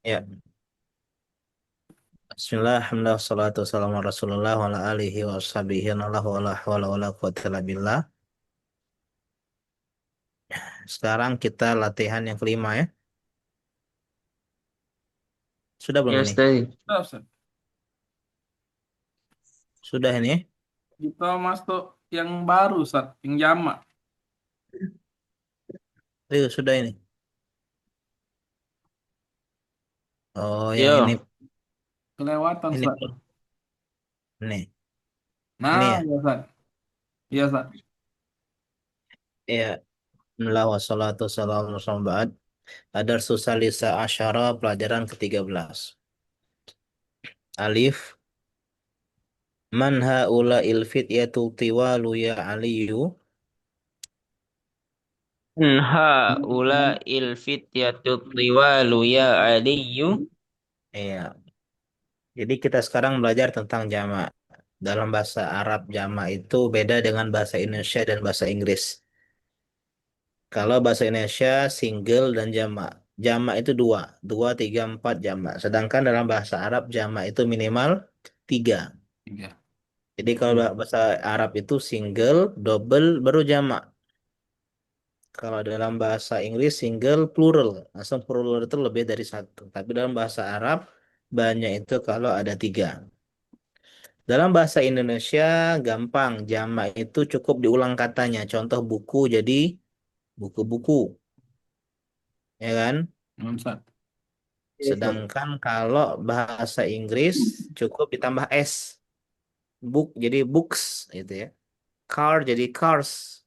Ya, Bismillah, alhamdulillah, wassalatu wassalamu ala Rasulullah wa ala alihi wa ashabihi wa la hawla wa la quwwata illa billah. Sekarang kita latihan yang kelima ya. Sudah belum Ya, ini? Ustaz. Nah, Ustaz, Sudah ini? kita masuk yang baru, Ustaz, yang jamak. Sudah ini. Oh, yang ini. Yo, Kelewatan, Ini. Ustaz. Ini. Ini Nah, ya. ya, Ustaz. Iya, Ustaz. Ya, Bismillah, wassalatu wassalamu ala Rasulullah ba'd. Adar Susalisa Asyara, pelajaran ke-13. Alif. Man haula il fityatu tiwalu ya aliyu. ula il fityatu tiwalu ya aliyu. Iya. Jadi kita sekarang belajar tentang jamak. Dalam bahasa Arab jamak itu beda dengan bahasa Indonesia dan bahasa Inggris. Kalau bahasa Indonesia single dan jamak. Jamak itu dua, dua, tiga, empat jamak. Sedangkan dalam bahasa Arab jamak itu minimal tiga. Tiga. Jadi kalau bahasa Arab itu single, double, baru jamak. Kalau dalam bahasa Inggris single, plural. Langsung plural itu lebih dari satu. Tapi dalam bahasa Arab banyak itu kalau ada tiga. Dalam bahasa Indonesia gampang, jamak itu cukup diulang katanya. Contoh buku jadi buku-buku, ya kan? Nah, Ustaz. Yes, Ustaz. Sedangkan kalau bahasa Inggris cukup ditambah s, book jadi books gitu ya. Car jadi cars.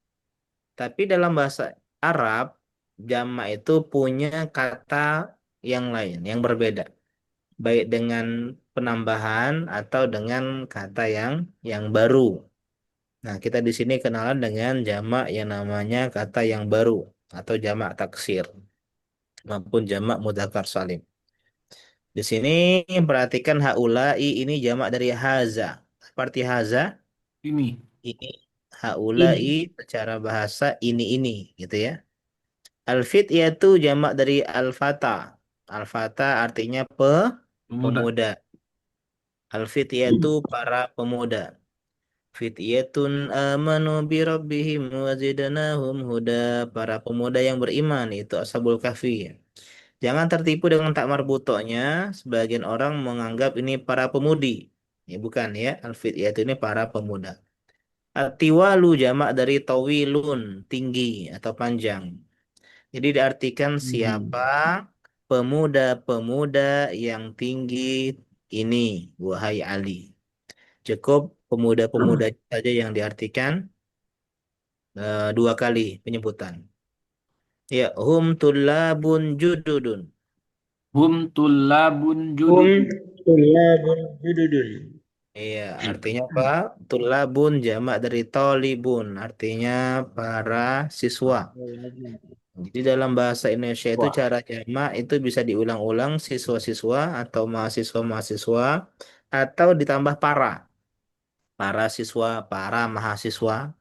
Tapi dalam bahasa Arab jamak itu punya kata yang lain, yang berbeda, baik dengan penambahan atau dengan kata yang baru. Nah, kita di sini kenalan dengan jamak yang namanya kata yang baru atau jamak taksir maupun jamak mudzakkar salim. Di sini perhatikan haulai ini jamak dari haza. Seperti haza, Ini. ini haulai Ini. secara bahasa ini gitu ya. Alfit yaitu jamak dari al-fata. Al-fata artinya Pemuda. pemuda. Alfit yaitu para pemuda. Fityatun amanu bi rabbihim wa zidnahum huda. Para pemuda yang beriman itu Ashabul Kahfi. Jangan tertipu dengan tak marbutonya. Sebagian orang menganggap ini para pemudi. Ya bukan ya. Al-fityatu ini para pemuda. Atiwalu jamak dari tawilun, tinggi atau panjang. Jadi diartikan siapa Hmm. pemuda-pemuda yang tinggi ini, wahai Ali. Cukup pemuda-pemuda saja yang diartikan dua kali penyebutan. Ya, hum tullabun jududun. Hum tullabun Hum judud. tulabun jududun. Iya, artinya apa? Tullabun jamak dari tolibun, artinya para siswa. Jadi dalam bahasa Indonesia itu Wah, cara jamak itu bisa diulang-ulang siswa-siswa atau mahasiswa-mahasiswa atau ditambah para siswa, para mahasiswa.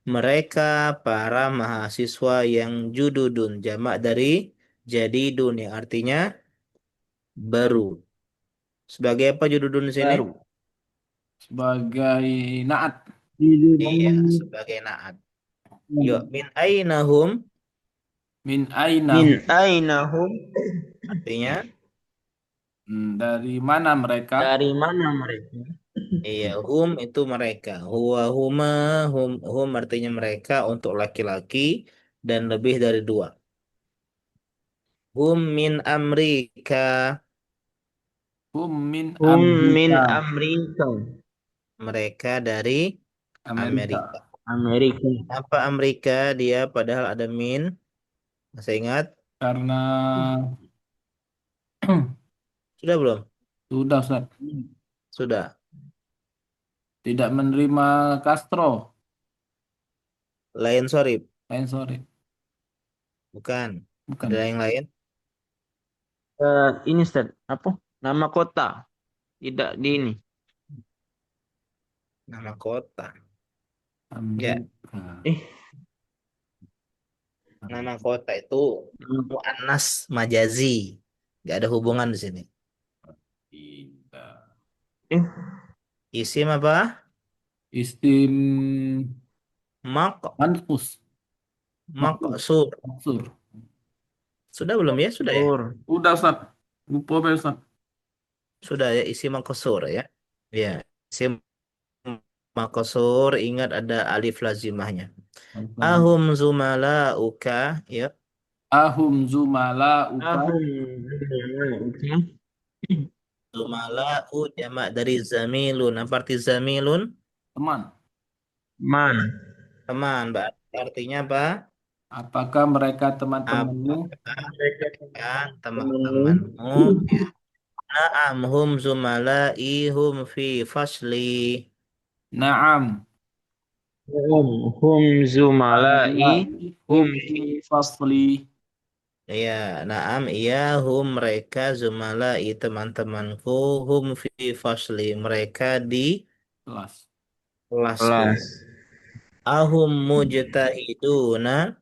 Mereka para mahasiswa yang jududun jamak dari jadidun yang artinya Baru. baru. Sebagai apa jududun di sini? baru. Sebagai naat. Iya, Jududun. sebagai naat. Yuk, min ainahum Min aina. Min aina hum? artinya Dari mana mereka? Dari mana mereka? iya, hum itu mereka. Huwa huma hum artinya mereka untuk laki-laki dan lebih dari dua. Hum min Amrika. Hum min Hum min Amerika. Amerika. Mereka dari Amerika. Amerika. Amerika. Apa Amerika dia padahal ada min? Masih ingat? Karena Sudah belum? sudah, Ustaz. Sudah. Tidak menerima Castro. Lain sorry, Sorry. bukan. Ada Bukan. yang lain? Ini Ustaz, apa? Nama kota. Tidak di ini. Nama kota. Ya, Amerika. Eh, nama kota itu nama muannas majazi Gak ada hubungan di sini. Tidak. Eh, Isim apa? Istim Mak, manqus. Maksur. maksur. Maksur. Sudah belum ya? Sudah ya? Sur. Udah, Ustaz. Lupa apa, Ustaz? Sudah ya, isim maksur ya. Ya, isim maksur ingat ada alif lazimahnya. Ahum zumalauka ya. Ahum zumalauka. Ahum. Oke. Zumalau jamak dari zamilun. Apa arti zamilun? Teman. Man. Teman. Artinya apa? Apakah mereka teman-temanmu? Apakah Mereka mereka temanmu. teman-temanmu? Ya. Na'am hum zumalai hum fi fasli. Naam. Hum zumala'i. Haulai Hum hum fi. fi fasli. Ya, na'am iya hum mereka zumalai teman-temanku hum fi fasli mereka di Kelas. kelasku. Kelas. Ahum mujtahiduna.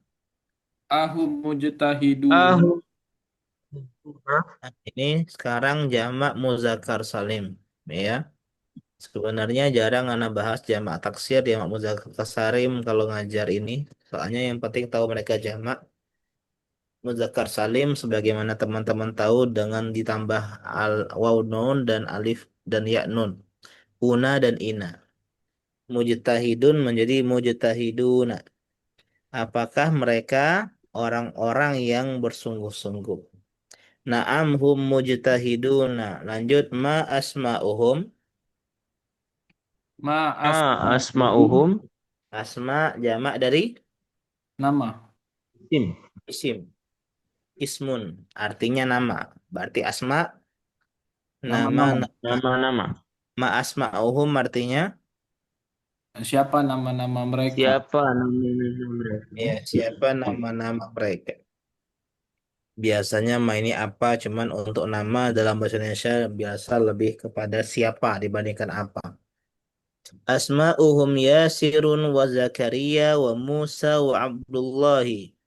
Ahum mujtahidun. Ahum. Nah, ini sekarang jamak muzakkar salim ya. Sebenarnya jarang anak bahas jamak taksir, jamak muzakkar salim kalau ngajar ini. Soalnya yang penting tahu mereka jamak muzakkar salim sebagaimana teman-teman tahu dengan ditambah al waw nun dan alif dan ya nun. Una dan ina. Mujtahidun menjadi mujtahiduna. Apakah mereka orang-orang yang bersungguh-sungguh? Na'am hum mujtahiduna. Lanjut ma asma'uhum. Ma asma'uhum. Asma'uhum. Asma jamak dari Nama. Sim. isim. Ismun artinya nama. Berarti asma nama Nama-nama. nama. Nama-nama. Ma asma'uhum artinya Siapa nama-nama mereka? Siapa nama-nama mereka? ya siapa nama-nama mereka. Biasanya ma ini apa cuman untuk nama dalam bahasa Indonesia biasa lebih kepada siapa dibandingkan apa. Asma'uhum Yasirun wa Zakaria wa Musa wa Abdullahi.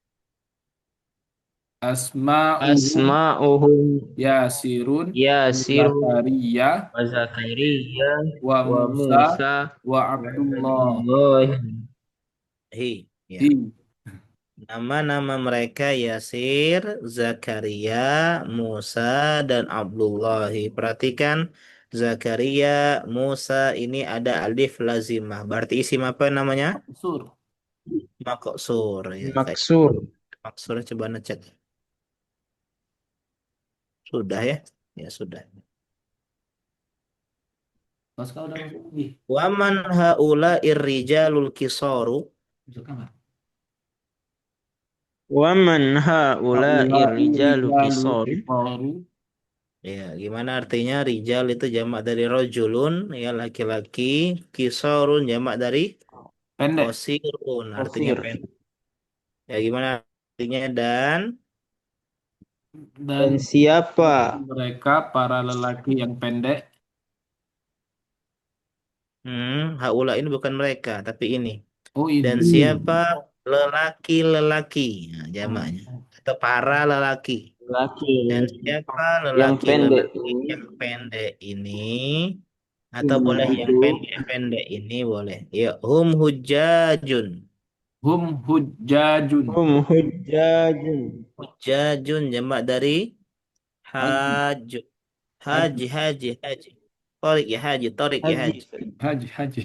Asma'uhum Asma'uhum Yasirun, Yasirun Zakaria, wa Zakaria wa wa Musa, Musa wa wa Abdullah. Abdullah. Ya. Hi. Nama-nama mereka Yasir, Zakaria, Musa, dan Abdullahi. Perhatikan Zakaria, Musa ini ada alif lazimah. Berarti isim apa namanya? Maksur. Maksur. Ya, kayak Maksur. maksur coba ngecek. Sudah ya? Ya sudah. Mas kau udah masuk lagi. Waman haula irrijalul kisoru. Masuk kamar. Wa man haula'i Haulai rijalu rijalu qisar. kifaru. Ya, gimana artinya rijal itu jamak dari rojulun, ya laki-laki. Kisorun jamak dari Pendek. kosirun, artinya Qasir. pendek. Ya, gimana artinya dan Dan Dan siapa mereka para lelaki yang pendek. haula ini bukan mereka, tapi ini. Oh Dan ini. siapa lelaki-lelaki, nah, Oh, jamaknya. Atau para lelaki. laki Dan siapa yang pendek lelaki-lelaki ini yang pendek ini, atau ini boleh yang itu pendek-pendek ini boleh. Ya, hum hujajun. hum hujjajun. hujjajun. Hujajun jamak dari Haji. haj. Haji. Haji. Torik ya haji, torik ya Haji. haji. Haji.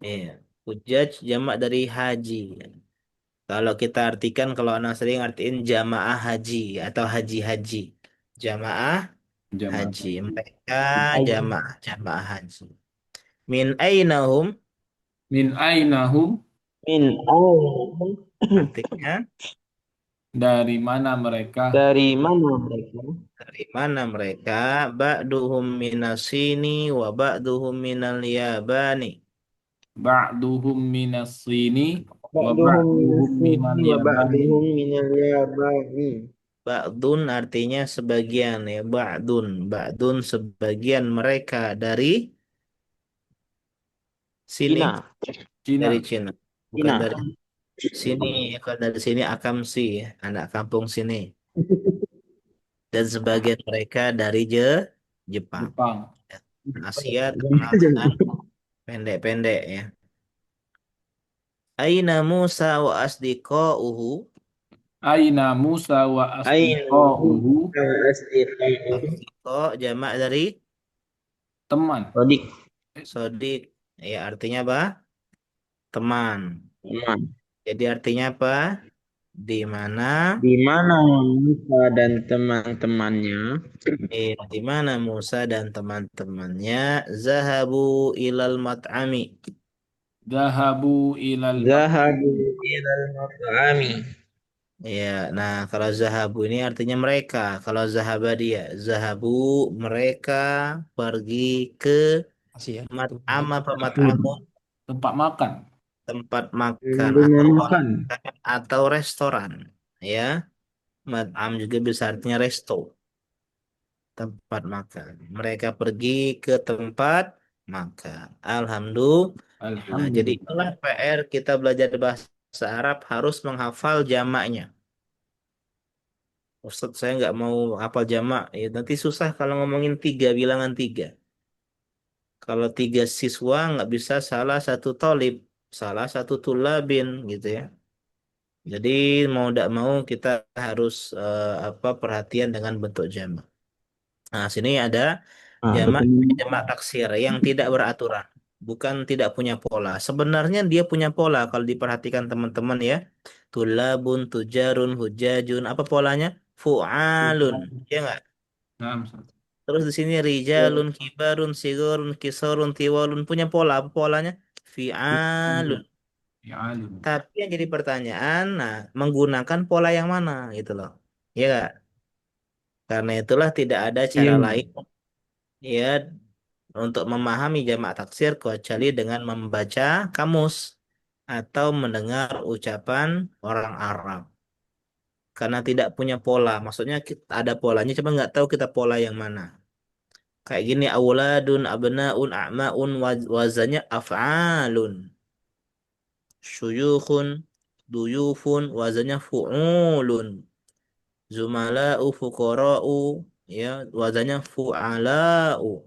Iya. Hujaj jamak dari haji. Kalau kita artikan, kalau anak sering artiin jamaah haji atau haji-haji. Jamaah Jamaah haji. haji. Mereka Haji. jamaah haji. Min ainahum Min ainahum. Min awal. artinya Dari mana mereka? Dari mana mereka? dari mana mereka? Ba'duhum minasini wa ba'duhum minal yabani. Ba'duhum minas sini wa Ba'duhum ba'duhum minal minasini wa yabani. ba'duhum minal yabani. Ba'dun artinya sebagian ya. Ba'dun sebagian mereka dari sini, Cina. dari Cina. Cina. Bukan Cina. dari sini. Kalau dari sini akamsi ya. Anak kampung sini. dan sebagian mereka dari Jepang. Jepang. Asia terkenal dengan pendek-pendek ya. Aina Musa wa asdiqauhu. Aina Musa wa Ain asdiqauhu. asdiqaihi. Asdiqo jamak dari Teman. Sodik. sodik. Ya artinya apa? Teman. Teman. Jadi artinya apa? Di mana? Di mana Musa dan teman-temannya Di mana Musa dan teman-temannya zahabu ilal mat'ami. Dahabu ilal zahabu mat'am. ilal mat'ami. Ya, nah kalau zahabu ini artinya mereka. Kalau zahaba dia, zahabu mereka pergi ke Asia. mat'am apa mat'amun, Hmm. Tempat makan. tempat makan Rumah atau makan. atau restoran. Ya, mat'am juga bisa artinya resto, tempat makan. Mereka pergi ke tempat makan. Alhamdulillah. Nah, jadi itulah Alhamdulillah. PR kita belajar bahasa Arab harus menghafal jamaknya. Ustadz saya nggak mau hafal jamak, ya nanti susah kalau ngomongin tiga, bilangan tiga. Kalau tiga siswa nggak bisa salah satu tolib, salah satu tulabin gitu ya. Jadi mau tidak mau kita harus apa perhatian dengan bentuk jamak. Nah, sini ada Ah, jamak betul. jamak taksir yang tidak beraturan, bukan tidak punya pola. Sebenarnya dia punya pola kalau diperhatikan teman-teman ya. Tulabun, tujarun, hujajun, apa polanya? Fu'alun, ya nggak? Nah, Ustaz. Terus di sini rijalun, kibarun, sigurun, kisorun, tiwalun punya pola, apa polanya? Fi'alun. Ya alim. Tapi yang jadi pertanyaan, nah menggunakan pola yang mana gitu loh. Ya nggak? Karena itulah tidak ada cara Iya. lain ya untuk memahami jamak taksir kecuali dengan membaca kamus atau mendengar ucapan orang Arab. Karena tidak punya pola, maksudnya kita ada polanya, cuma nggak tahu kita pola yang mana. Kayak gini, auladun, abnaun, a'maun, wazannya af'alun. Syuyukhun, duyufun, wazannya fu'ulun. Zumala'u, fuqara'u, ya, wazannya fu'ala'u.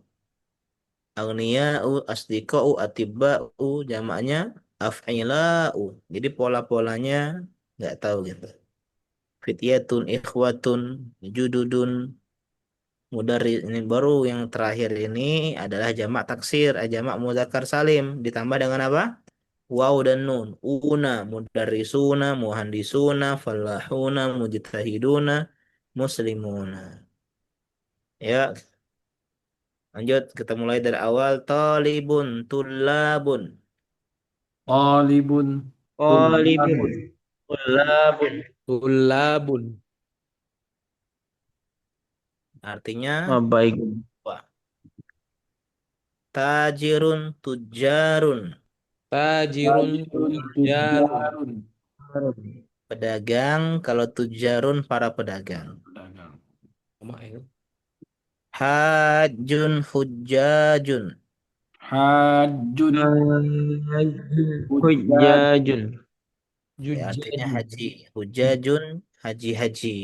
Aghniya'u, asdiqa'u, atibba'u, jamaknya af'ila'u. Jadi pola-polanya nggak tahu gitu. Fityatun, ikhwatun, jududun, mudari ini baru yang terakhir ini adalah jamak taksir, jamak mudzakkar salim ditambah dengan apa? Waw dan nun. Una, mudarrisuna, muhandisuna, falahuna, mujtahiduna, muslimuna. Ya, lanjut kita mulai dari awal. Talibun, tulabun. Talibun. Qalibun. Tulabun. Tulabun. Tulabun. Artinya Oh, baik. apa? Tajirun, tujarun. Tajirun, Tajirun. tujarun. Tujarun. Pedagang, kalau tujarun para pedagang. Pedagang. Sama ya. Hajun, hujajun. Hajun. Hujjaj. Hujjajun. Ya, artinya Jujajun. haji. Hujajun, haji-haji.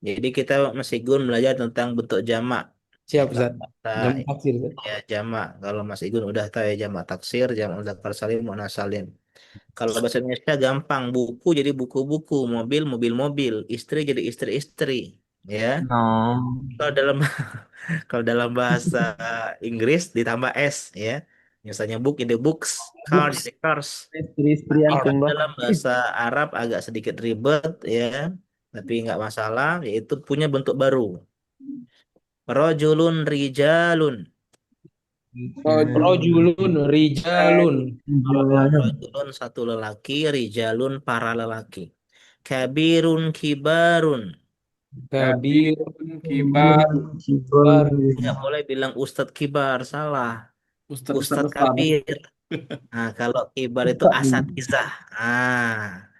Jadi kita masih gun belajar tentang bentuk jamak. Siap, Dalam Ustaz. bahasa Jam taksir, Ustaz. ya jamak. Kalau Mas Igun udah tahu ya jamak taksir, jamak muzakkar salim, muannas salim. Kalau bahasa Indonesia gampang, buku jadi buku-buku, mobil mobil-mobil, istri jadi istri-istri. Ya. No. Kalau dalam kalau dalam bahasa Inggris ditambah S ya. Misalnya book jadi books, car Books. jadi cars. Istri-istri Tapi antum, kan Bah. dalam bahasa Arab agak sedikit ribet ya, tapi nggak masalah, yaitu punya bentuk baru. Rojulun rijalun. Rojulun, rijalun. Rojulun satu lelaki, rijalun para lelaki. Kabirun kibarun. Kabirun, Kabirun. Kibarun. bar. Nggak boleh bilang Ustadz Kibar, salah. Ustaz-ustaz Ustadz besar. Kabir. Nah, kalau kibar itu asatizah. Ah,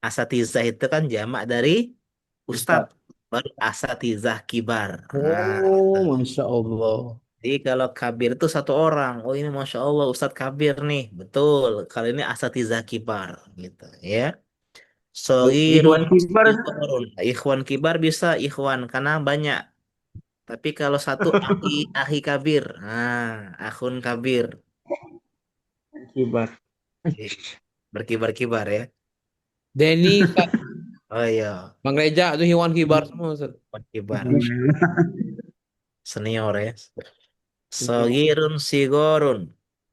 asatizah itu kan jamak dari Ustaz. ustadz. Baru asatizah kibar. Nah, Oh, Masya Allah. jadi kalau kabir itu satu orang. Oh ini Masya Allah Ustadz Kabir nih. Betul. Kali ini asatizah kibar. Gitu ya. Sogirun Ikhwan kibar. sigorun. Ikhwan kibar bisa ikhwan karena banyak. Tapi kalau satu ahi kabir. Nah, akhun kabir. Kibar. Ih, berkibar-kibar ya. Denny, Ustaz. Oh iya, Bang Reja itu hewan kibar semua, Ustaz. ikhwan kibar. Hmm. Senior ya. Senior. Sogirun sigorun.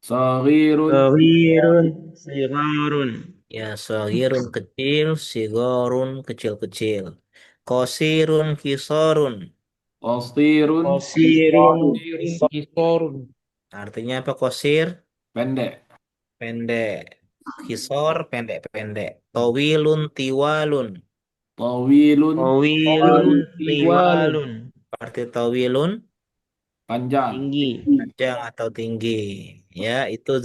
Saghirun. Sawirun. Sigarun. Ya, sogirun kecil, sigorun kecil-kecil. Kosirun kisorun. Qasirun. Qasirun. Kirun, kisorun. Artinya apa kosir? Pendek. Pendek. Kisor pendek-pendek. Towilun tiwalun. Tawilun. Tawilun. Kirun, tiwalun. Tiwalun. Arti towilun Panjang. Tinggi. panjang atau tinggi. Ya, itu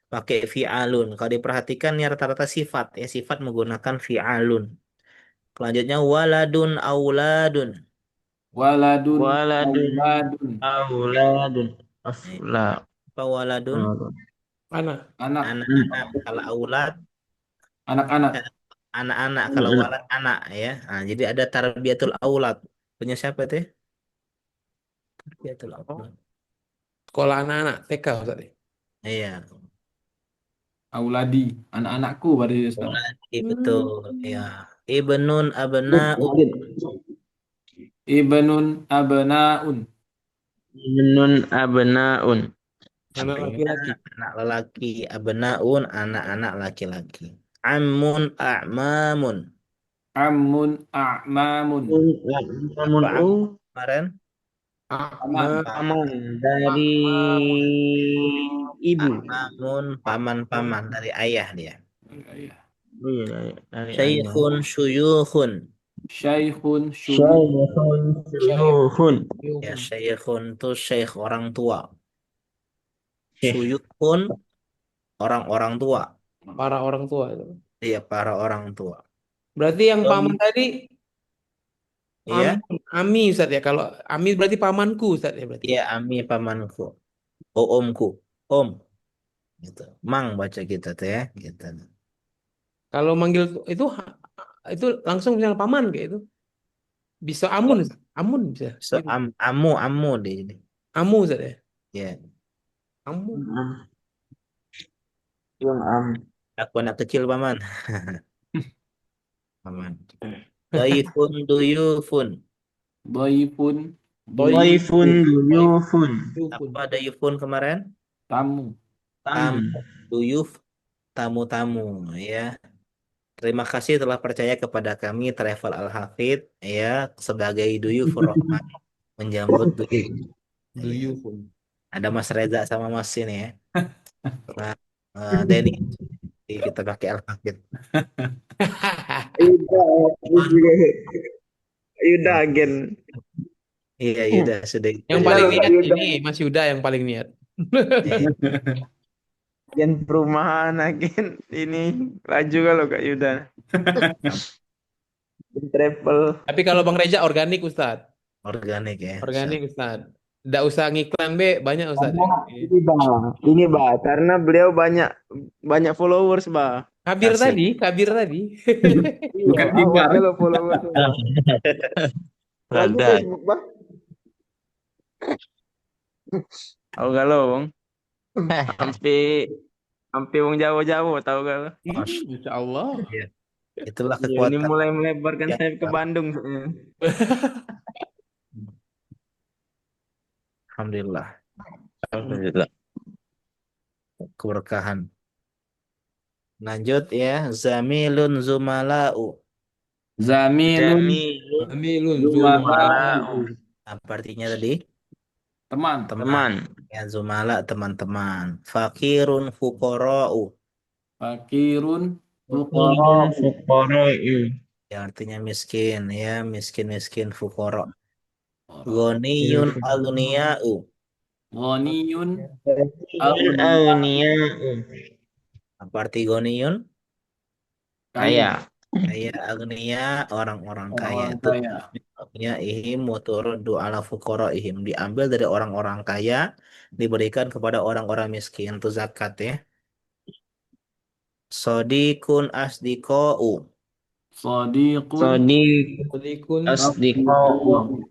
pakai fi'alun. Kalau diperhatikan ya rata-rata sifat ya, sifat menggunakan fi'alun. Selanjutnya waladun auladun. Waladun. Waladun. Auladun. Auladun. Nih, Afla. apa waladun? Anak. Anak. Anak-anak. Kalau aulad eh, Anak-anak. anak-anak. Kalau walad anak ya. Nah, jadi ada tarbiyatul aulad. Punya siapa itu ya? Tarbiyatul Oh, aulad. Sekolah anak-anak TK, Ustaz. Iya. Auladi. Anak-anakku berarti Ustaz. Iya, betul. Ya. Ibnun abnaun. Ibnun abnaun. Ibnun abnaun. Anak Artinya laki-laki. anak lelaki. Abnaun anak-anak laki-laki. Amun a'mamun. Ammun a'mamun. Namun Apa am kemarin? Paman. Ahmad. paman dari ibu. A'mamun paman-paman dari ayah dia. Iya. Oh iya, dari ayah. Syaikhun syuyukhun. Syaikhun syuyukh. Syaikhun Syekh. syuyukhun. Ya, syaikhun itu syekh orang tua. Syekh. Syuyukhun orang-orang tua. Para orang tua itu. Iya, para orang tua. Berarti yang paman tadi Iya, Ami, Ustaz ya. Kalau Ami berarti pamanku, Ustaz ya berarti. iya ami pamanku. Oh, omku. Om. Gitu. Mang baca kita tuh ya. Gitu. Kalau manggil itu langsung misalnya paman kayak itu. Bisa Amun, Ustaz. Amun bisa So, gitu. amu di ini. Amu, Ustaz ya. Ya, Amu. Yang am. aku anak kecil paman. Paman. Daifun duyufun. Dhaifun. Dhaif. Waifun duyufun. Dukun. Apa dayufun kemarin? Tamu. Tamu. Tamu. Duyuf tamu-tamu ya. Terima kasih telah percaya kepada kami Travel Al Hafid ya sebagai duyufur rahman menjambut duyuf. Ya. Duyukun. Ada Mas Reza sama Mas ini ya. Nah, Denny kita pakai Al Hafid. Yuda, Yuda agen. Iya, Yuda sudah. Yang Yuda paling loh, Kak niat Yuda. ini Mas Yuda yang paling niat. Iya. Agen perumahan, agen ini laju kalau Kak Yuda. Agen travel. Tapi kalau Bang Reja organik, Ustaz. Organik ya. Organik, Ustaz. Nggak usah ngiklan, Be. Banyak, Ustaz. Karena ini bah, karena beliau banyak banyak followers bah. Asik. Kabir tadi. Bukan Iya, kibar. kalau followers. Lagi Ada. Facebook bah. Tahu galau bang. Sampai sampai wong Jawa-Jawa tahu galau. Insya Allah. Iya. Itulah Iya, ini kekuatan mulai melebarkan yang saya ke Bandung. Alhamdulillah Alhamdulillah. keberkahan. Lanjut ya. Zamilun zumala'u. Zamilun. Jamilun Amilun Zumala'u. Apa artinya tadi? Teman. teman. Ya, zumala teman-teman. Fakirun fukora'u. Fakirun. Fuqara'u. Fuqara'u. Fuqara'u. Yang artinya miskin ya. Miskin-miskin fukoro. Ghaniyun aghniya'u. Ghaniyun. Auniya'u. Apa arti ghaniyun? Kaya. Kaya agniya orang-orang kaya Orang itu kaya. ya ihim muturuddu ala fuqaraihim diambil dari orang-orang kaya diberikan kepada orang-orang miskin itu zakat ya. Sodikun asdiko'u. Sadiqun Sadiq Sodikun asdiqa'u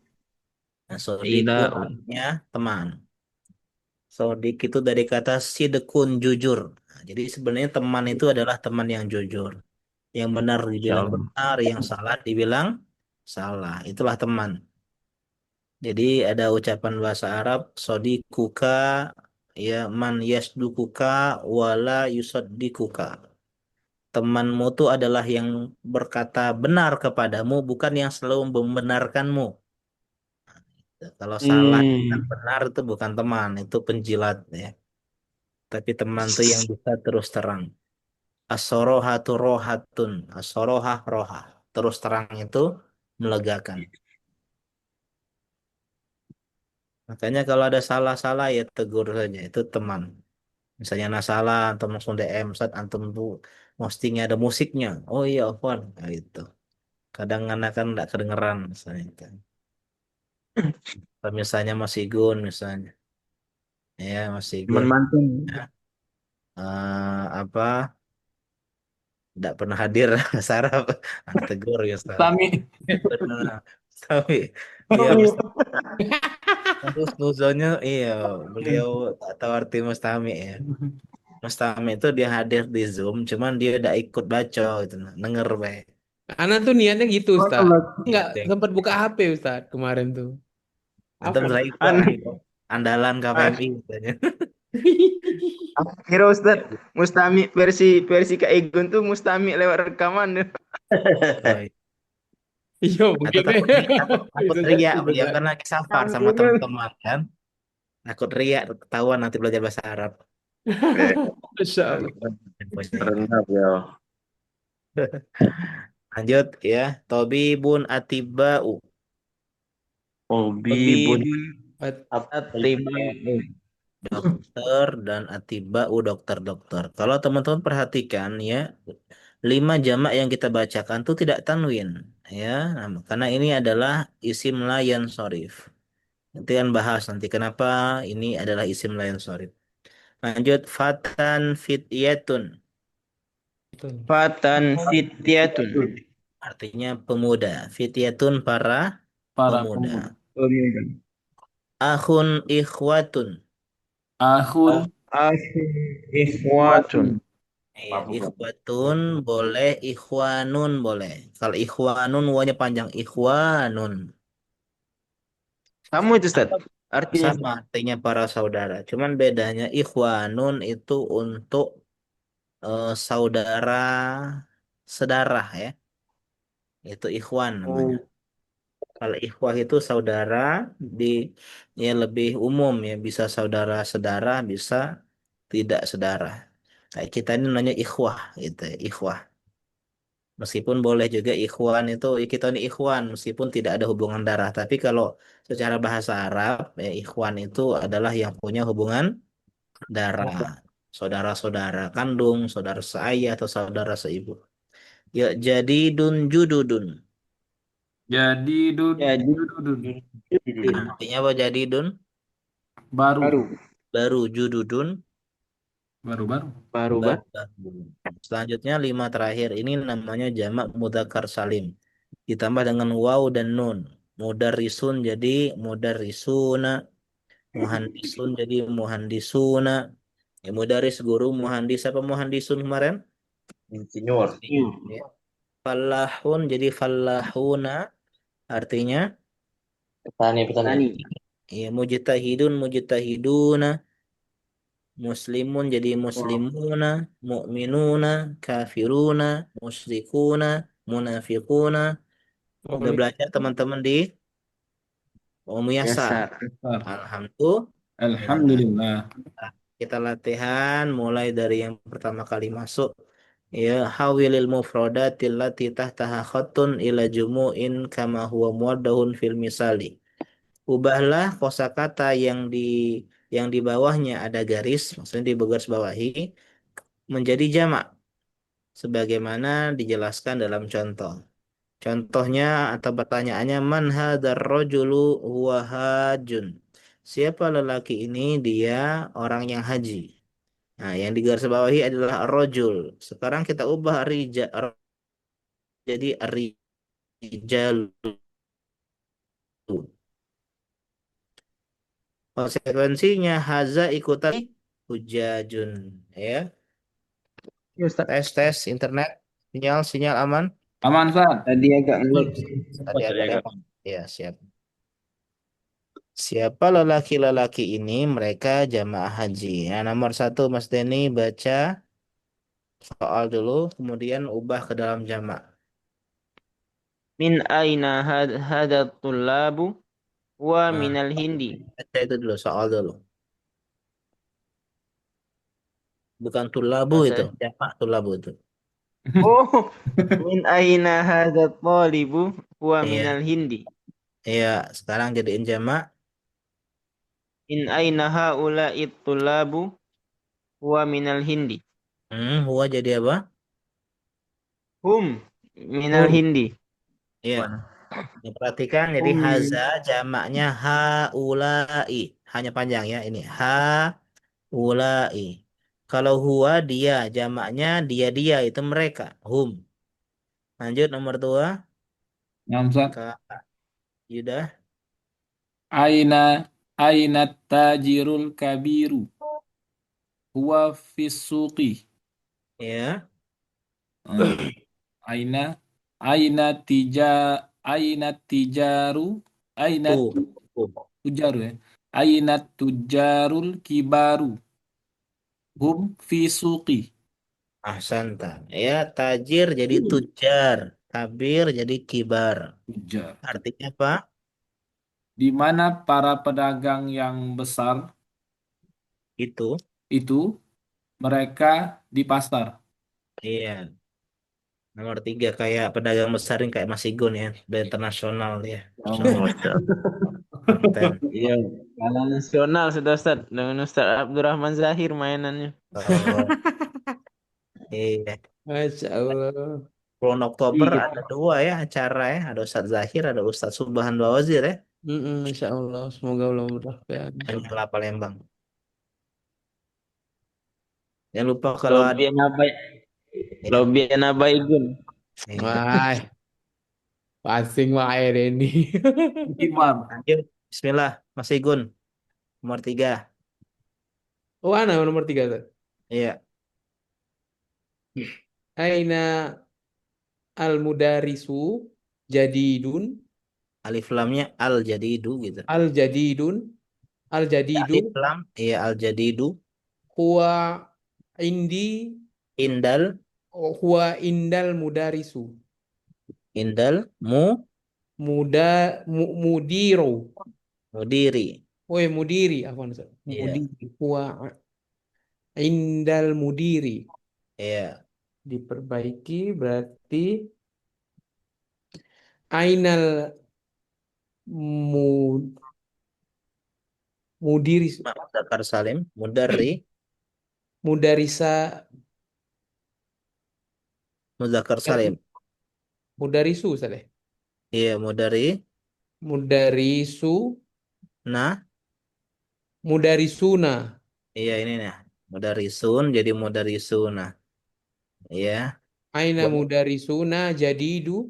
Nah, sodikun ida'u. artinya teman. Sodik itu dari kata sidekun jujur. Nah, jadi sebenarnya teman itu adalah teman yang jujur. Yang benar dibilang Insyaallah. benar, yang salah dibilang salah. Itulah teman. Jadi ada ucapan bahasa Arab, sodikuka, ya man yasdukuka wala yusaddikuka. Temanmu itu adalah yang berkata benar kepadamu, bukan yang selalu membenarkanmu. Kalau salah dan Hmm. benar itu bukan teman, itu penjilat ya. Tapi teman tuh yang bisa terus terang. As-sorohatu rohatun. As-sorohah rohah. Terus terang itu melegakan. Makanya kalau ada salah-salah ya tegur saja. Itu teman. Misalnya nah salah, antum langsung DM. Saat antum tuh postingnya ada musiknya. Oh iya, Afwan. Nah, itu. Kadang anak kan nggak kedengeran misalnya. Itu. Atau misalnya masih Gun misalnya. Ya, masih Teman Gun. mantan. Apa? Tidak pernah hadir saraf. Nah, tegur ya, Ustaz. Sami. Benar. Tapi dia terus nuzulnya iya beliau tak tahu arti mustami ya. Mustami itu dia hadir di Zoom, cuman dia udah ikut baca gitu, nah. Denger baik. Anak tuh niatnya gitu, Oh, Ustaz. Allah. Nggak Itu yang sempat buka HP, Ustaz, kemarin tuh. antum Apa? saya ikut An ayo. Andalan KPMI katanya. aku kira Ustaz Mustami versi Kak Egun tuh Mustami lewat rekaman. Oh, iya. Iya, Atau mungkin. takut Bisa riak jadi, beliau Ustaz. kan lagi safar sama Ampun. teman-teman kan. Takut riak ketahuan nanti belajar bahasa Arab. Eh, Masya Allah. Infonya itu. Rendah ya. Lanjut ya. Tobibun atibau. Tabibun Tabibun attiba. atibun. Dokter dan atibau dokter-dokter. Kalau teman-teman perhatikan ya, 5 jamak yang kita bacakan itu tidak tanwin ya, karena ini adalah isim layan sorif. Nanti kan bahas nanti kenapa ini adalah isim layan sorif. Lanjut fatan fityatun, Betul. Fatan fityatun. artinya pemuda. Fityatun para Para pemuda. pemuda. Pemuda. Akhun ikhwatun. Akhun Akhi ikhwatun. ikhwatun. Iya, ikhwatun boleh, ikhwanun boleh. Kalau ikhwanun wanya panjang ikhwanun. Kamu itu Ustaz. Artinya Sama artinya para saudara. Cuman bedanya ikhwanun itu untuk saudara sedarah ya. Itu ikhwan namanya. oh, Kalau ikhwah itu saudara di ya lebih umum ya. Bisa saudara sedara, bisa tidak sedara. Kayak kita ini namanya ikhwah gitu ya, ikhwah. Meskipun boleh juga ikhwan itu ya kita ini ikhwan meskipun tidak ada hubungan darah. Tapi kalau secara bahasa Arab ya ikhwan itu adalah yang punya hubungan darah. Saudara-saudara kandung, saudara seayah atau saudara seibu. Ya jadi dun jududun. Jadi dun jadi dudun. Artinya apa jadi dun? Baru. baru Baru jududun. Baru-baru. baru Baru. Selanjutnya 5 terakhir ini namanya jamak mudzakkar salim. Ditambah dengan waw dan nun. Mudarrisun jadi mudarrisuna. Muhandisun jadi muhandisuna. Ya, mudaris guru, muhandis apa muhandisun kemarin? insinyur. Ya. Falahun jadi falahuna. Artinya Petani. ya mujtahidun mujtahiduna. Muslimun jadi muslimuna. Mu'minuna kafiruna. Musyrikuna munafiquna. Udah Oh, belajar teman-teman di Umuyasar. Biasa. Besar. Alhamdulillah. Alhamdulillah. Kita latihan mulai dari yang pertama kali masuk. Ya, hawilil mufradatil lati tahtaha khattun ila jumu'in kama huwa muwaddahun fil misali. Ubahlah kosakata yang di bawahnya ada garis, maksudnya di garis bawahi menjadi jamak sebagaimana dijelaskan dalam contoh. Contohnya atau pertanyaannya man hadzal rajulu huwa hajjun. Siapa lelaki ini? Dia orang yang haji. Nah, yang digarisbawahi adalah rojul. Sekarang kita ubah jadi rijal. Konsekuensinya haza ikutan hujajun. Ya, Ya, Ustaz. tes tes internet, sinyal sinyal aman. Aman, Ustaz. Tadi agak ngelag. Tadi Sempat tadi agak agak. lemot. Ya, siap. Siapa lelaki-lelaki ini? Mereka jamaah haji. Nah, nomor satu Mas Denny baca soal dulu, kemudian ubah ke dalam jamak. Min aina hada tullabu wa Nah, minal hindi. baca itu dulu, soal dulu. Bukan tulabu Bahasa. itu, jamak tulabu itu. Oh, min aina hada talibu wa Iya, minal hindi. iya. Sekarang jadiin jamak. Min aina haula'i tullabu wa minal hindi. Huwa jadi apa? Hum minal Hum. hindi. Iya. Nah, perhatikan, jadi Hum haza jamaknya haulai. Hanya panjang ya ini. Haulai. Kalau huwa dia, jamaknya dia itu mereka. Hum. Lanjut nomor dua. Nah, Ustaz. Kak Yuda. Aina aina tajirul kabiru. Huwa fis suqi. Ya. Eh, Aina aina tija aina tijaru aina Tuh. Tuh. tujaru ya. Aina tujarul kibaru. Hum fi suqi. Ahsanta. Ya, tajir jadi tujar. Kabir jadi kibar. Tujar. Artinya apa? Di mana para pedagang yang besar Itu. itu mereka di pasar. Iya. Nomor tiga kayak pedagang besar yang kayak Mas Igun ya. Udah internasional ya. Masya Oh, Allah. Konten. Iya, kalau nasional sudah Ustaz dengan Ustaz Abdurrahman Zahir mainannya. Oh, iya. Masya Allah. 10 Oktober Iya. ada dua ya acara ya. Ada Ustadz Zahir, ada Ustadz Subhan Bawazir ya. Masya Allah. Semoga Allah mudahkan. Yang di Palembang. Jangan lupa kalau ada. Lobian apa? Ya, Lobian apa Igun? iya. Wah, pasing wae ini. kibar. Lanjut. Bismillah, Mas Igun. Nomor tiga. Oh, ana nomor tiga, Ustaz. Iya. Aina al-mudarisu jadidun Alif lamnya al jadidu gitu. al-jadidun al-jadidu Alif lam, iya al jadidu. huwa indi Indal, huwa indal mudarisu indal, mudiru. mudiri. Mudiri apa Ustaz? Iya, Mudiri huwa indal mudiri. iya. Diperbaiki berarti ainal mu, mudiri Zakar Salim, mudari, mudarisa Muzakkar Salim. mudarisu Ustaz ya? Iya, mudari. Mudarisu Nah, mudarisuna iya ini nah. Mudarisun jadi mudarisuna. Iya. aina Boleh. mudarisuna jadidu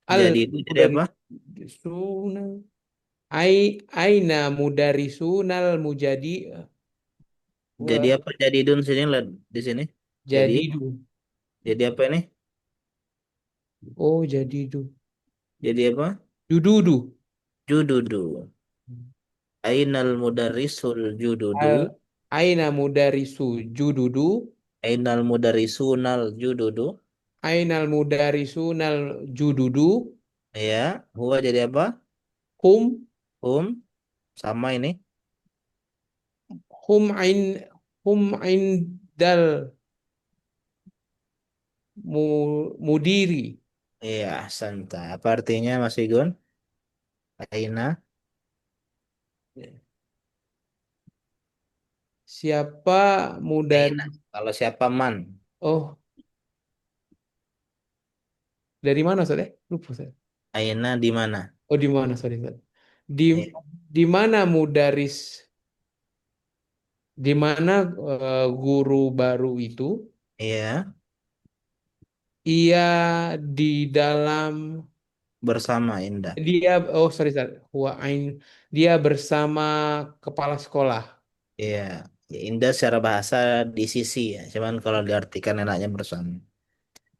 al Jadi itu jadi apa? mudarisuna aina mudarisunal mujadi Jadi wa apa? Jadi dun sini lihat di sini. Jadi jadidu. apa ini? Oh, jadidu. Jadi apa? Jududu. Jududu. Ainal mudarrisul jududu. Al aina mudarisu jududu. Ainal mudarrisunal jududu. Ainal mudarisunal jududu. Ya, huwa jadi apa? Hum Sama ini. hum ain hum indal mudiri. Iya, santai. Apa artinya Mas Igun? Aina. Siapa mudari? Aina. Kalau siapa man? Oh, dari mana Ustaz? Lupa saya. Aina di mana? Oh, di mana? Sorry, Ustaz. Di Iya. di mana mudaris di mana guru baru itu Iya, ia di dalam bersama Indah. dia oh sorry sorry huwa ain dia bersama kepala sekolah. Iya, ya, Indah secara bahasa di sisi ya. Cuman kalau diartikan enaknya bersama.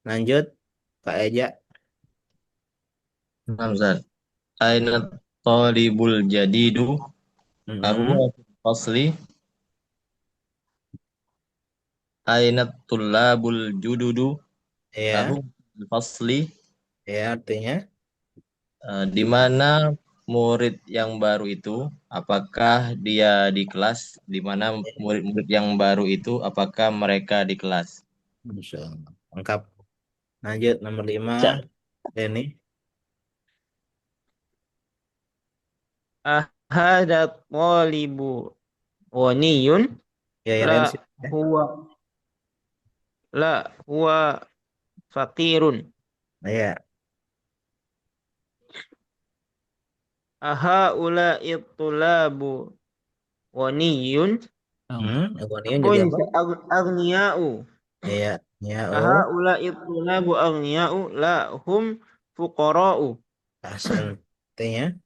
Lanjut, Kak Eja. Nah, Ustaz. Aina talibul jadidu Mm-mm. ahuwa fil fasli. Aina tullabul jududu ahu Iya, fil fasli. ya artinya. Di mana murid yang baru itu, apakah dia di kelas? Di mana murid-murid yang baru itu, apakah mereka di kelas? Masya Allah. Lengkap. Lanjut, nomor 5. Cak. Denny. Ahadat talibu waniyun Ya, yang la lain sih. huwa la huwa fakirun. Iya. Aha ula itulabu waniyun. Agonian Oh jadi ini apa? agniau. Iya, ya, Aha oh. ula itulabu agniau la hum fuqara'u. Ahsan. Artinya,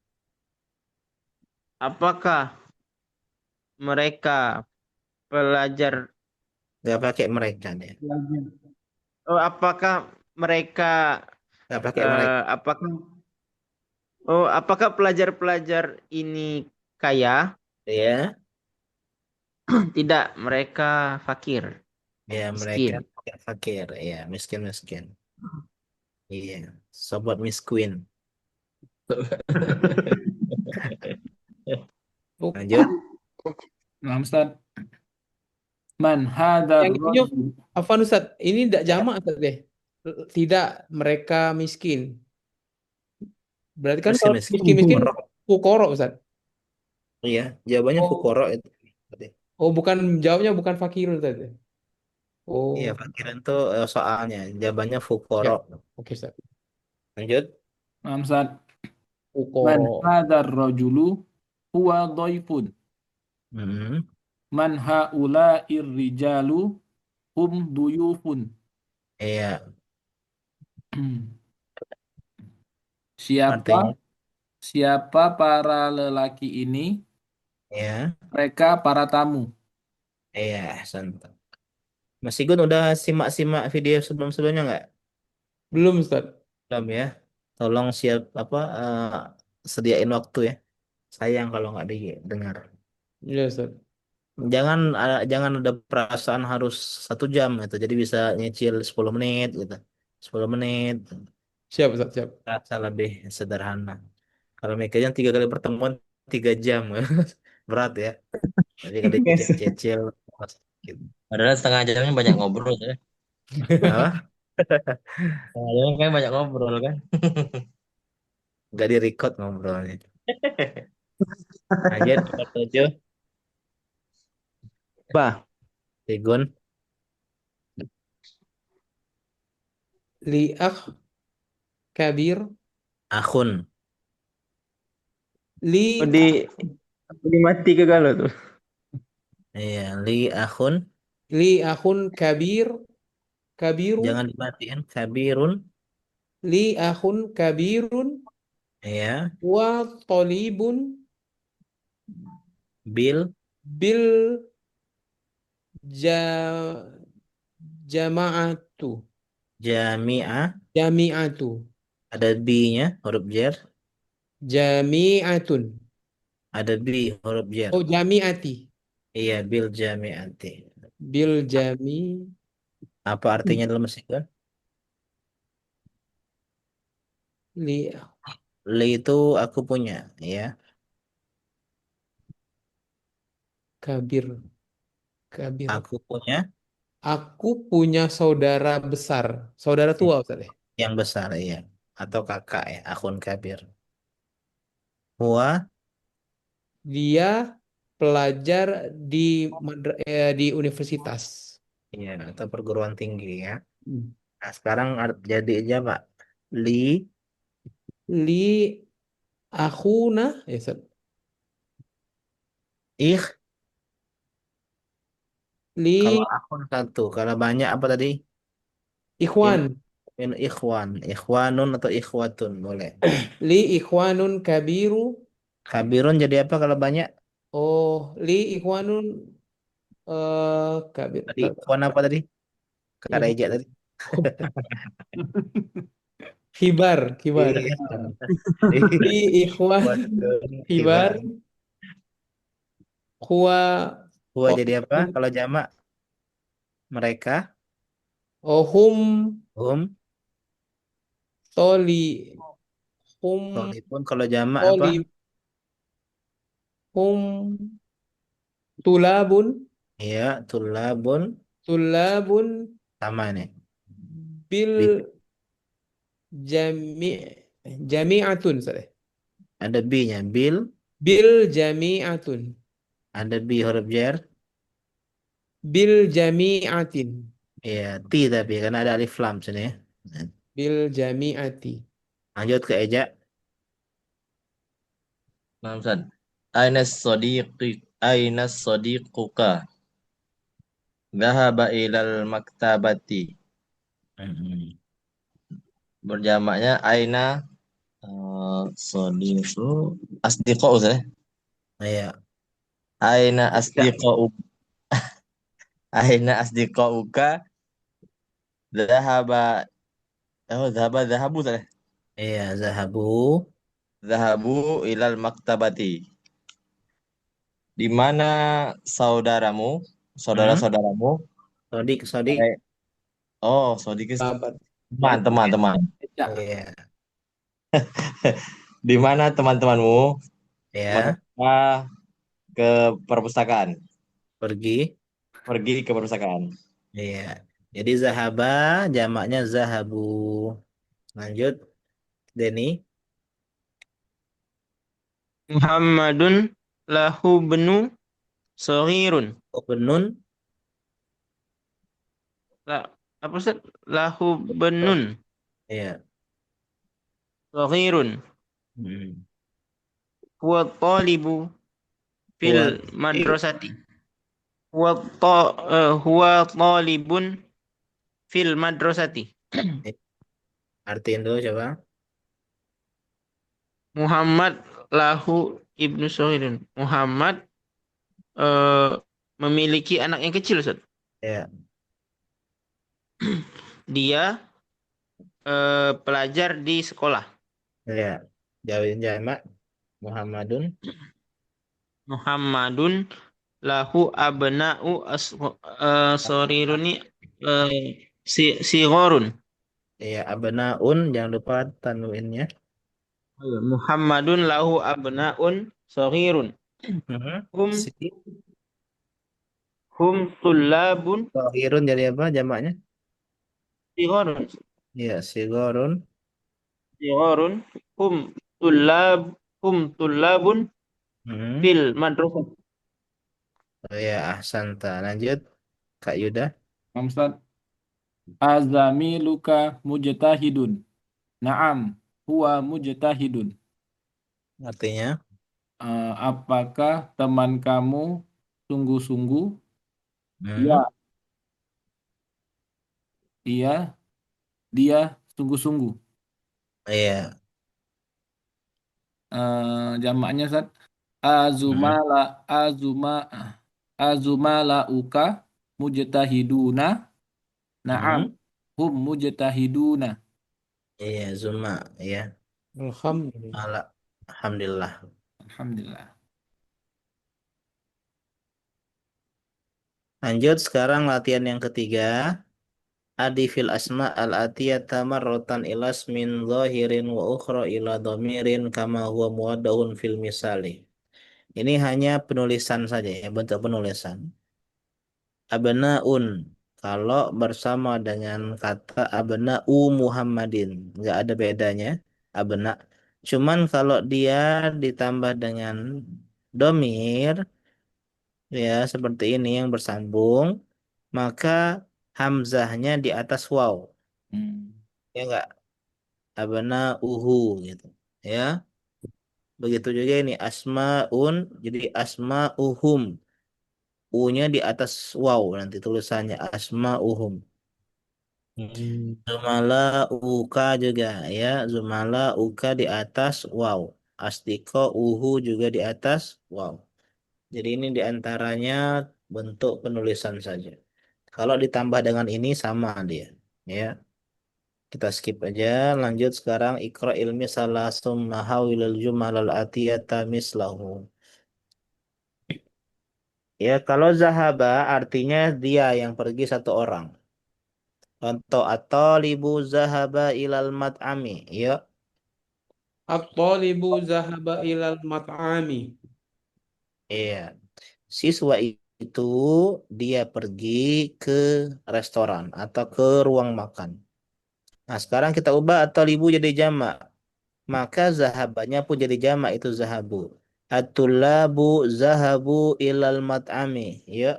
Apakah mereka pelajar nggak pakai mereka deh. apakah mereka Nggak pakai mereka. apakah apakah pelajar-pelajar ini kaya? Iya, Tidak, mereka fakir, ya mereka miskin. pakai fakir. Iya, miskin-miskin. Iya, sobat Miss Queen. Oh, Lanjut. Nah, Ustaz. Man hadar yang itunya rajul. Afan Ustaz, ini tidak jamak Ustaz deh. Tidak, mereka miskin. Berarti kan kalau Miskin-miskin. miskin-miskin Fukoro. fukoro Ustaz. Iya, jawabannya Oh, fukoro itu. oh bukan jawabnya bukan fakir Ustaz. Iya, Oh, fakiran tuh soalnya. Jawabannya ya. fukoro. Oke Ustaz. Lanjut. Nah, Ustaz. Man Fukoro. hadar rajulu huwa dhaifun. Hmm. Man haula'ir rijalu hum duyufun. Iya, Siapa artinya. siapa para lelaki ini? Iya, Mereka para tamu. iya, santai. Mas Igun udah simak-simak video sebelum-sebelumnya nggak? Belum Ustaz. Belum ya. Tolong siap apa sediain waktu ya. Sayang kalau nggak didengar. Iya Ustaz. Jangan ada perasaan harus 1 jam gitu. Jadi bisa nyicil 10 menit gitu. 10 menit. Siap Ustaz, siap. Rasa lebih sederhana. Kalau mikirnya 3 kali pertemuan 3 jam. Berat ya. Jadi kalau dicicil-cicil. Gitu. Padahal setengah jamnya banyak ngobrol ya. Apa? Setengah jamnya kan banyak ngobrol kan. Nggak di-record ngobrolnya. Lanjut, nomor 7. Bah, Igun. Li'akh kabir. Akhun. Li di mati ke galau tuh. Iya, li akhun. li akhun kabir. Kabiru. Jangan dimatiin. Kabirun. Li akhun kabirun. Iya. Wa tolibun. Bil. Bil ja, jamaatu. Jami'ah. Jamiatu. Ada bi-nya, huruf jer. Jamiatun. Ada bi, huruf jer. Oh, jamiati. Iya, bil jami'ati. Bil jami. Apa artinya dalam mesin? Li Li itu aku punya, ya. kabir. Kabir. Aku punya Aku punya saudara besar. Saudara tua, Ustaz ya? yang besar, iya. Atau kakak ya, akhun kabir. Huwa, Dia pelajar di universitas. iya, atau perguruan tinggi ya. Hmm. Nah, sekarang jadi aja, Pak. Li, Li akhuna, ya Ustaz. ih, Kalau li akun satu, kalau banyak apa tadi? Min, ikhwan. min ikhwan, ikhwanun atau ikhwatun boleh. Li ikhwanun kabiru. Kabirun jadi apa kalau banyak? Oh, li ikhwanun kabir. Tadi ikhwan apa tadi? Kata Eja tadi. Hibar, hibar. Iya. Li ikhwan Ikhwatun, hibar. kibar. Huwa Huwa jadi apa? talibun. Kalau jamak mereka, Oh, hum hum, toli hum tolibun. Kalau jamak apa? toli hum tulabun Iya, tulabun. tulabun Sama nih. Bi- bil jami jami'atun sorry. Ada B-nya. Bil, Bil jami'atun ada B huruf jar. bil jami'atin Iya, T tapi karena ada alif lam sini ya. bil jami'ati. Lanjut ke Eja. Nah, Ustaz. Aina sadiquka? Dhahaba ilal maktabati. Mm-mm. Berjamaknya aina sadiqu asdiqo Ustaz. Iya, Aina ya. asdiqo aina asdiqauka dhahaba dhahabu Ustaz. Iya, zahabu. Dhahabu ilal maktabati. Di mana saudaramu, Hmm? saudara-saudaramu? Sodik, sodik. Eh, Oh, sodikis Sahabat. teman, teman, teman. Ya. Iya, Di mana teman-temanmu ya. mereka ke perpustakaan, Pergi. pergi ke perpustakaan. Iya. Jadi zahaba jamaknya zahabu. Lanjut, Denny. Muhammadun lahu benu sohirun. Openun. La, apa Ustaz? Lahu benun Iya. sohirun. Hmm. Huwa talibu fil Buat. madrasati. Huwa talibun fil madrasati. Artiin dulu coba. Muhammad lahu ibnu sohirun. Muhammad eh, memiliki anak yang kecil Ustaz. Ya. Dia pelajar di sekolah. Ya. Jawabin jamak. Muhammadun. Muhammadun lahu abna'u soriruni sigorun. Iya, abnaun. Jangan lupa tanwinnya. Muhammadun lahu abna'un sorirun. Mhm. Hum Si. hum tullabun Tohirun jadi apa jamaknya? sigorun. Iya, sigorun. Sigorun hum tullab hum tullabun Mhm. fil madrasah. Oh ya, ahsanta. Lanjut, Kak Yuda. Ustaz. Azamiluka mujtahidun. Naam, huwa mujtahidun. Artinya, Apakah teman kamu sungguh-sungguh? hmm, Ya, iya, dia sungguh-sungguh. iya, Jamaknya Ustaz. hmm, Azumala azuma azumala uka mujtahiduna. Naam, hmm, hum mujtahiduna. iya, Zuma, iya. Alhamdulillah. Alhamdulillah. Alhamdulillah. Lanjut, sekarang latihan yang ketiga. Adi fil asma al-atiyata marrotan ilas min zahirin wa ukhra ila dhamirin kama huwa muwaddahun fil misali. Ini hanya penulisan saja ya, bentuk penulisan. Abnaun kalau bersama dengan kata abna'u Muhammadin nggak ada bedanya abna. Cuman kalau dia ditambah dengan domir ya seperti ini yang bersambung maka hamzahnya di atas waw Hmm. ya nggak abna'uhu gitu ya. Begitu juga ini asmaun jadi asma'uhum U-nya di atas waw nanti tulisannya asma'uhum. Hmm. Zumala uka juga ya. Zumala uka di atas waw. Astiko uhu juga di atas waw. Jadi ini diantaranya bentuk penulisan saja. Kalau ditambah dengan ini sama dia. Ya, kita skip aja. Lanjut sekarang ikra ilmi salasum mahawilal jumalal atiyata mislahu. Ya, kalau zahaba artinya dia yang pergi satu orang. Contoh at-talibu zahaba ilal mat'ami. Ya, At-talibu zahaba ilal mat'ami. iya. Siswa itu dia pergi ke restoran atau ke ruang makan. Nah, sekarang kita ubah at-talibu jadi jamak. Maka zahabanya pun jadi jamak itu zahabu. At-tullabu zahabu ilal mat'ami. Ya,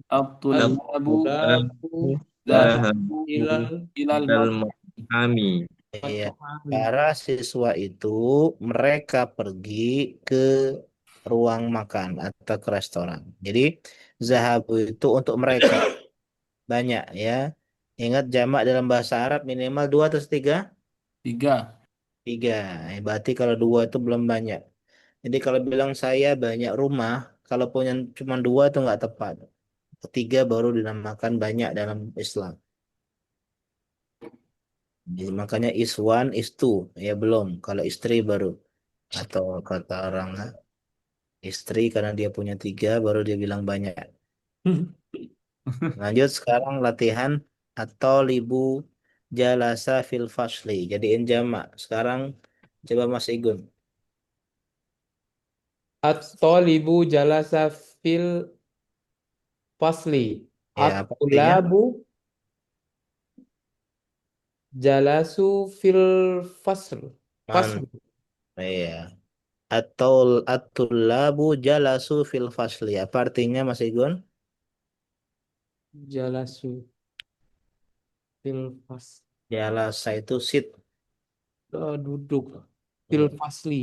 At-tullabu At-tulabu zahabu ilal ilal Dal mat. kami. iya. mat'ami. Para siswa itu mereka pergi ke ruang makan atau ke restoran. Jadi zahabu itu untuk mereka banyak ya. Ingat jamak dalam bahasa Arab minimal dua atau tiga? 3. Tiga. Berarti kalau dua itu belum banyak. Jadi kalau bilang saya banyak rumah, kalau punya cuma dua itu nggak tepat. Ketiga baru dinamakan banyak dalam Islam. Jadi makanya is one, is two. Ya belum. Kalau istri baru. Atau kata orang istri karena dia punya tiga baru dia bilang banyak. Lanjut sekarang latihan atau libu jalasa fil fasli. Jadiin jamak. Sekarang coba Mas Igun. At-talibu jalasa fil fasli. Ya apa artinya? At-tulabu jalasu fil fasl. Man. Fasl. Iya. Atau at-tullabu jalasu fil fasli. Apa artinya Mas Igun? Jalasu fil fasl. Jalasa itu sit. Duduk. Fil Hmm. fasli.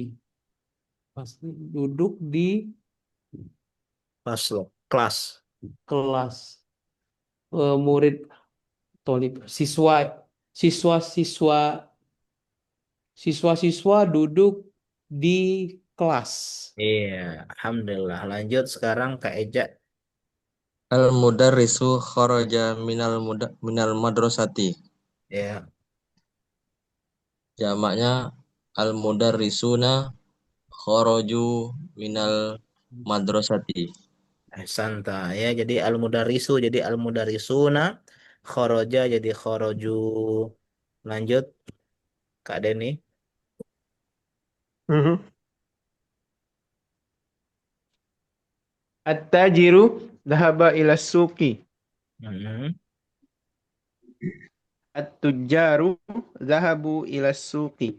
Fasli. Duduk di Faslo. Kelas. kelas. Murid tolib. Siswa-siswa siswa-siswa duduk di kelas. Iya. Alhamdulillah. Lanjut sekarang Kak Eja. Al mudarrisu kharaja minal madrasati. Ya. Jamaknya al mudarrisuna kharaju minal madrasati. Santa ya jadi al-mudarisu jadi al-mudarisuna khoroja jadi khoroju lanjut Kak Deni. Mhm. At-tajiru dhahaba ila suqi. Mhm. At-tujjaru dhahabu ila suqi.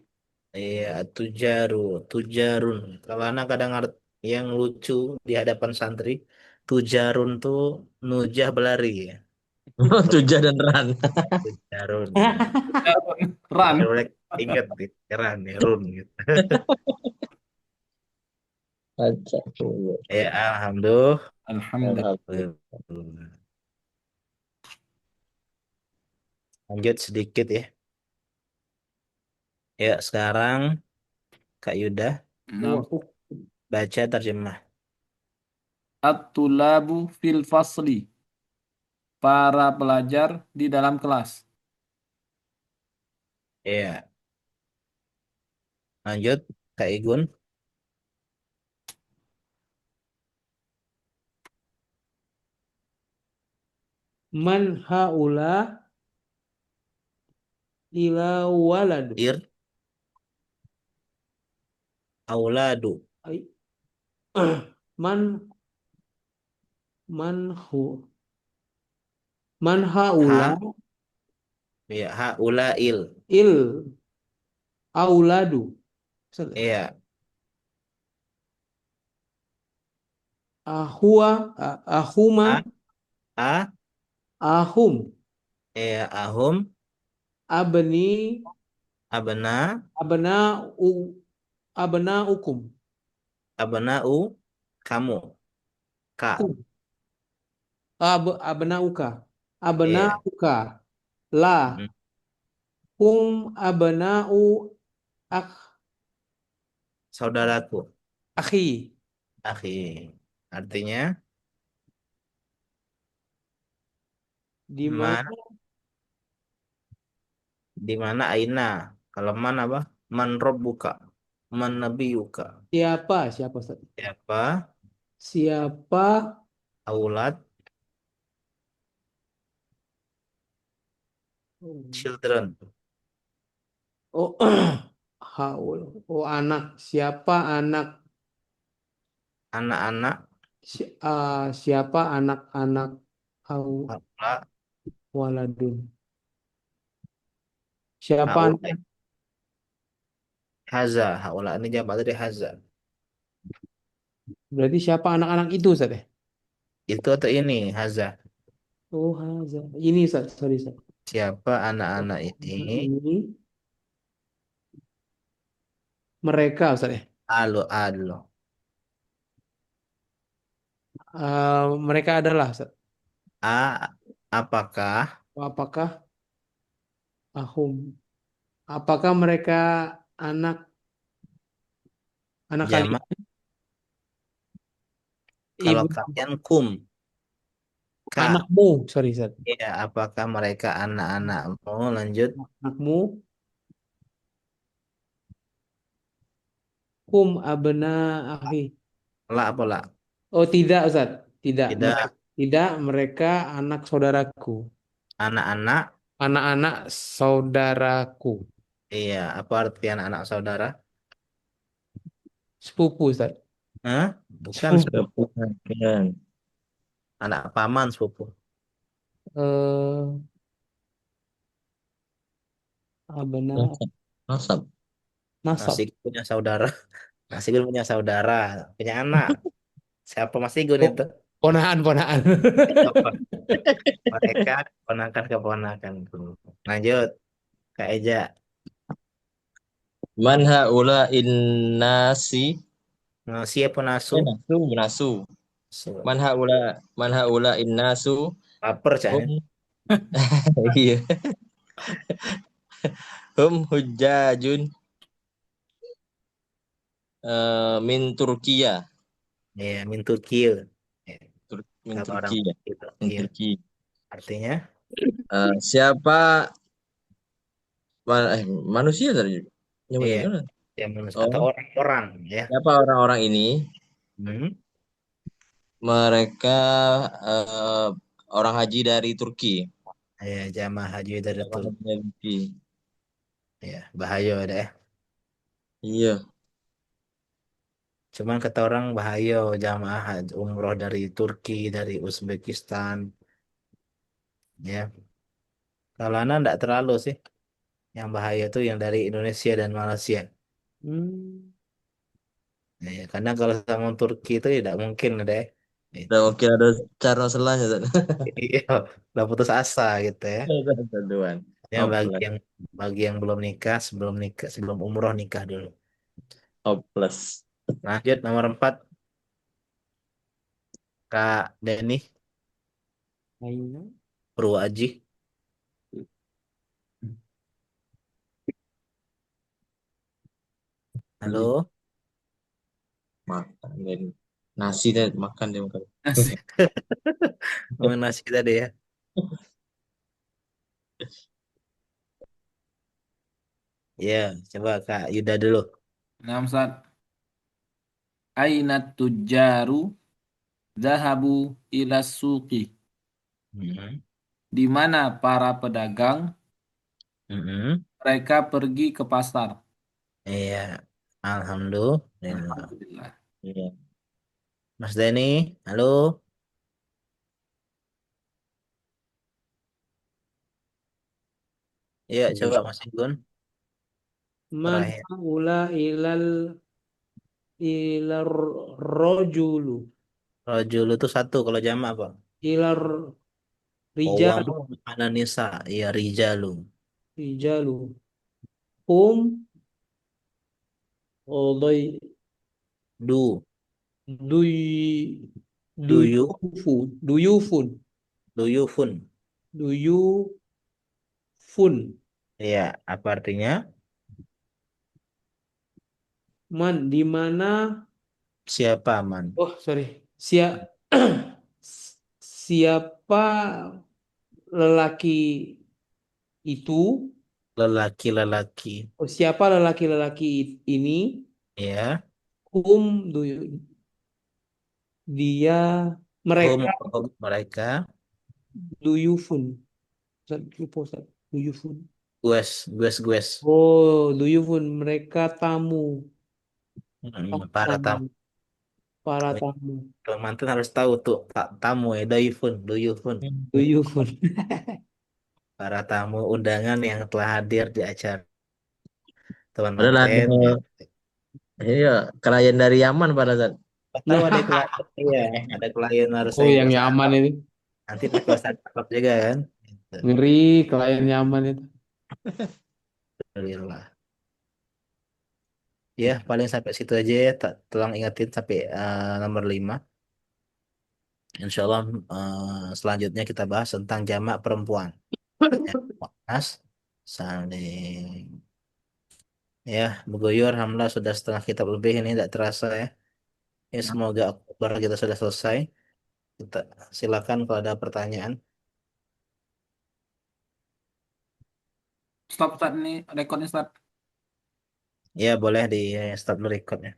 Iya tujaru tujarun kalau anak kadang yang lucu di hadapan santri tujarun tuh nujah berlari ya Tujah dan ran. tujarun Run. biar mereka ingat gitu keren ya run gitu Baca. ya alhamdulillah. Alhamdulillah. Lanjut sedikit ya ya sekarang Kak Yuda Nah, baca terjemah. at-tulabu fil fasli. Para pelajar di dalam kelas. Iya, lanjut Kak Igun. Man haula ila waladu. Ir auladu. Ai- Man man hu man haula Ha ya ha ulail. il auladu. Bisa nggak? Iya, Ahua ahuma a a ahum iya ahum abni abna abna u abna ukum abnau kamu ka kum Abnauka. Iya. Abnauka. La. Mm-mm. Hum abnau ak Saudaraku. akhi. Akhi. Artinya Di man, mana di mana aina. Kalau man apa? Man rabbuka. Man nabiyuka. siapa Ustaz? Siapa? Siapa Aulad, children. oh haul. Oh anak. Siapa anak Anak-anak siapa anak-anak au haula, waladun. Siapa haula anak haza. Haula ini jamak dari haza. berarti siapa anak-anak itu Ustaz ya? Itu atau ini haza. Oh haza. Ini Ustaz, sorry Ustaz. Siapa anak-anak Anak ini? ini mereka Ustaz ya. Alo alo. Mereka adalah Ustaz. Apakah Apakah ahum? Apakah mereka anak anak jamak kalian? kalau Ibu kalian kum ka, anakmu, sorry Ustaz. ya apakah mereka anak-anakmu? Lanjut. Anakmu hum abna akhi. La apa la? Oh tidak Ustaz. Tidak. Mereka, Tidak. tidak mereka anak saudaraku. Anak-anak. Anak-anak saudaraku. Iya. Apa arti anak-anak saudara? Sepupu Ustaz. Hah? Bukan Sepupu. sepupu. Keponakan. Anak paman sepupu. Eh abna Nasab. Nasab. nasab. Masih punya saudara. Masih punya saudara. Punya anak. Siapa Mas Igun Oh, itu? ponaan. Apa? Mereka keponakan-keponakan. Lanjut. Kak Eja. Man haula innasi. Siapa nasu? Nasu, nasu. So, Man haula innasu. lapar cak ini. Hum. Iya. Hum hujjajun min Turkiya. Iya, min Turkiye. Ya, Min kata orang Turkiya. itu. Min Iya. Turki. Artinya Siapa manusia tadi iya, nyebutnya gimana? yang manusia Oh, atau orang-orang ya. siapa orang-orang ini? Hmm. Mereka eh, orang haji dari Turki. Ya, jamaah haji dari Orang Turki. haji dari Turki. Ya, bahaya ada ya. Iya, Cuman kata orang bahaya jamaah umroh dari Turki, dari Uzbekistan. Ya, kalau Anda enggak terlalu sih. Yang bahaya itu yang dari Indonesia dan Malaysia. Hmm. Ya, karena kalau sama Turki itu tidak mungkin deh. udah Itu. oke ada cara selanya. Iya, udah putus asa gitu ya. Tentuan. Ya Hopeless, bagi yang belum nikah, sebelum umroh nikah dulu. hopeless. Lanjut nomor 4 Kak Denny Aina. Purwaji. Jadi Halo. makan dan nasi dan makan dia makan. Asik. Ngomongin nasi tadi ya. Ya, coba Kak Yuda dulu. Nah, Ustaz. Aina tujjaru zahabu ila suqi. Mm-mm. Di mana para pedagang Mm-mm. mereka pergi ke pasar. Iya, Alhamdulillah. Alhamdulillah. Iya. Mas Denny, halo. Iya, coba Mas Igun Man terakhir. haula ilar rojulu. Rojul itu satu kalau jama apa? Ilar Owam rijalu. ana nisa, iya rijalu. Rijalu. Hum Odoi Du, duy do you, duyufun. Duyufun. Duyufun. Duyufun. Iya, apa artinya? Di mana? Siapa man? Oh, sorry. Siapa lelaki itu? Lelaki-lelaki. Oh, siapa lelaki-lelaki ini? Ya. Whom do you, dia, Hum, mereka, mereka. duyufun. Ustaz, lupa Ustaz. Duyufun. Gues. Oh, duyufun. Mereka tamu. Para Tamu. tamu. Para tamu. Kalau mantan harus tahu tuh tamu ya, duyufun. Duyufun. Para tamu undangan yang telah hadir di acara teman Padahal ada, manten. Ya. iya, klien dari Yaman pada saat. Tahu ada klien, iya, ada klien harus Oh, saya yang bahasa nyaman Arab. itu. Nanti pakai bahasa Arab juga kan. Gitu. Ngeri klien nyaman itu. Alhamdulillah. Ya, paling sampai situ aja ya. Tolong ingatin sampai nomor 5. Insya Allah selanjutnya kita bahas tentang jamak perempuan. Ya, Mas, saling. Ya, Bu Guyur, alhamdulillah sudah setengah kitab lebih ini tidak terasa ya. Ya, semoga Oktober kita sudah selesai. Kita silakan kalau ada pertanyaan. Stop Ustaz, ini rekodnya Ustaz. Ya, boleh di stop dulu recordnya.